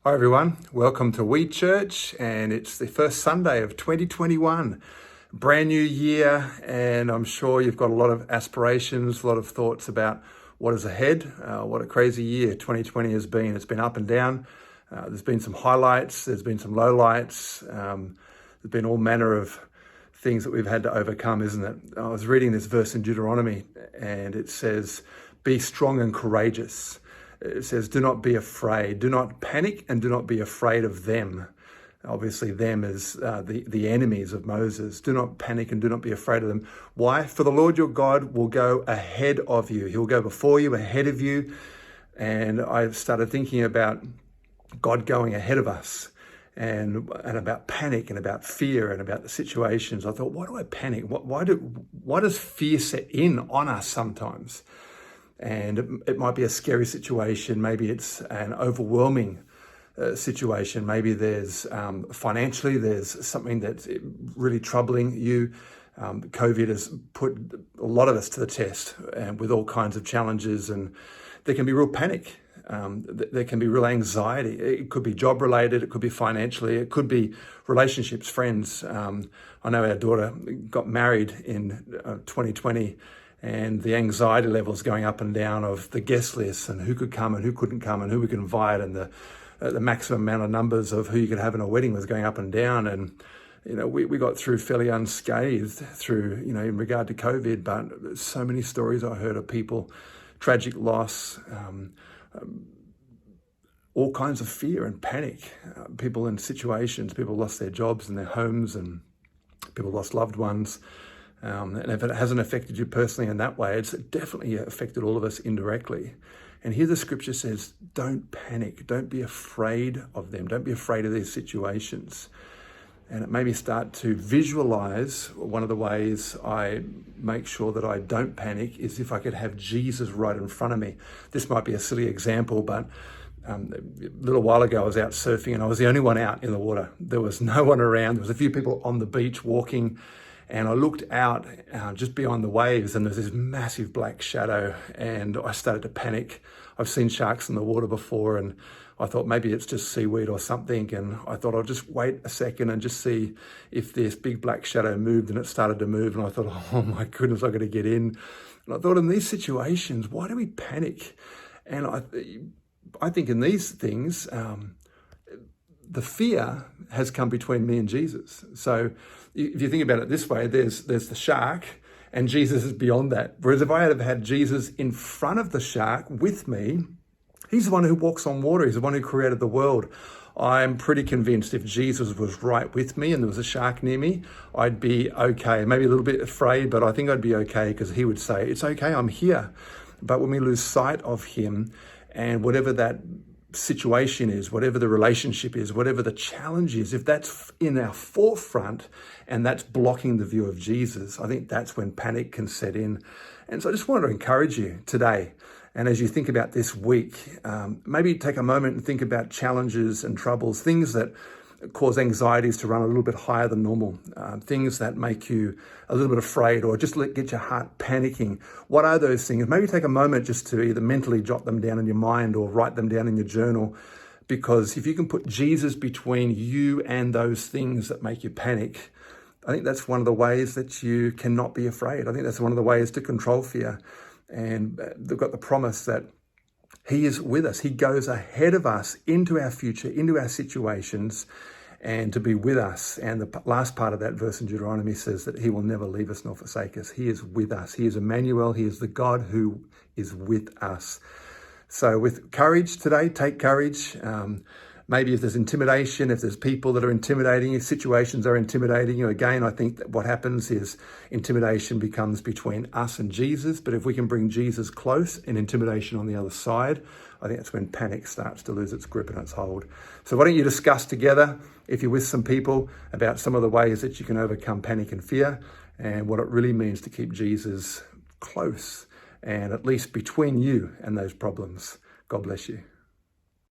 Hi everyone, welcome to We Church, and it's the first Sunday of 2021. Brand new year, and I'm sure you've got a lot of aspirations, a lot of thoughts about what is ahead. What a crazy year 2020 has been. It's been up and down. There's been some highlights, there's been some lowlights. There's been all manner of things that we've had to overcome, isn't it? I was reading this verse in Deuteronomy, and it says, "Be strong and courageous." It says, "Do not be afraid, do not panic, and do not be afraid of them." Obviously, them is the enemies of Moses. Do not panic and do not be afraid of them. Why? For the Lord your God will go ahead of you. He'll go before you, ahead of you. And I started thinking about God going ahead of us, and about panic and about fear and about the situations. I thought, why do I panic? Why does fear set in on us sometimes? And it might be a scary situation. Maybe it's an overwhelming situation. Maybe there's financially, there's something that's really troubling you. COVID has put a lot of us to the test, and with all kinds of challenges, and there can be real panic. There can be real anxiety. It could be job related, it could be financially, it could be relationships, friends. I know our daughter got married in 2020, and the anxiety levels going up and down of the guest list and who could come and who couldn't come and who we could invite, and the maximum amount of numbers of who you could have in a wedding was going up and down. And we got through fairly unscathed through, in regard to COVID, but so many stories I heard of people, tragic loss, all kinds of fear and panic. People in situations, people lost their jobs and their homes, and people lost loved ones. And if it hasn't affected you personally in that way, it's definitely affected all of us indirectly. And here the scripture says, don't panic. Don't be afraid of them. Don't be afraid of these situations. And it made me start to visualize. One of the ways I make sure that I don't panic is if I could have Jesus right in front of me. This might be a silly example, but a little while ago I was out surfing and I was the only one out in the water. There was no one around. There was a few people on the beach walking, and I looked out just beyond the waves, and there's this massive black shadow, and I started to panic. I've seen sharks in the water before, and I thought maybe it's just seaweed or something, and I thought I'll just wait a second and just see if this big black shadow moved, and it started to move, and I thought, oh my goodness, I've got to get in. And I thought, in these situations, why do we panic? And I think in these things, the fear has come between me and Jesus. So if you think about it this way, there's the shark, and Jesus is beyond that. Whereas if I had had Jesus in front of the shark with me, he's the one who walks on water. He's the one who created the world. I'm pretty convinced if Jesus was right with me and there was a shark near me, I'd be okay. Maybe a little bit afraid, but I think I'd be okay, because he would say, it's okay, I'm here. But when we lose sight of him, and whatever that situation is, whatever the relationship is, whatever the challenge is, if that's in our forefront and that's blocking the view of Jesus, I think that's when panic can set in. And so I just wanted to encourage you today, and as you think about this week, maybe take a moment and think about challenges and troubles, things that cause anxieties to run a little bit higher than normal, things that make you a little bit afraid or just get your heart panicking. What are those things? Maybe take a moment just to either mentally jot them down in your mind or write them down in your journal, because if you can put Jesus between you and those things that make you panic, I think that's one of the ways that you cannot be afraid. I think that's one of the ways to control fear. And they've got the promise that he is with us. He goes ahead of us into our future, into our situations, and to be with us. And the last part of that verse in Deuteronomy says that he will never leave us nor forsake us. He is with us. He is Emmanuel. He is the God who is with us. So with courage today, take courage. Maybe if there's intimidation, if there's people that are intimidating you, situations are intimidating you, again, I think that what happens is intimidation becomes between us and Jesus. But if we can bring Jesus close and intimidation on the other side, I think that's when panic starts to lose its grip and its hold. So why don't you discuss together, if you're with some people, about some of the ways that you can overcome panic and fear, and what it really means to keep Jesus close and at least between you and those problems. God bless you.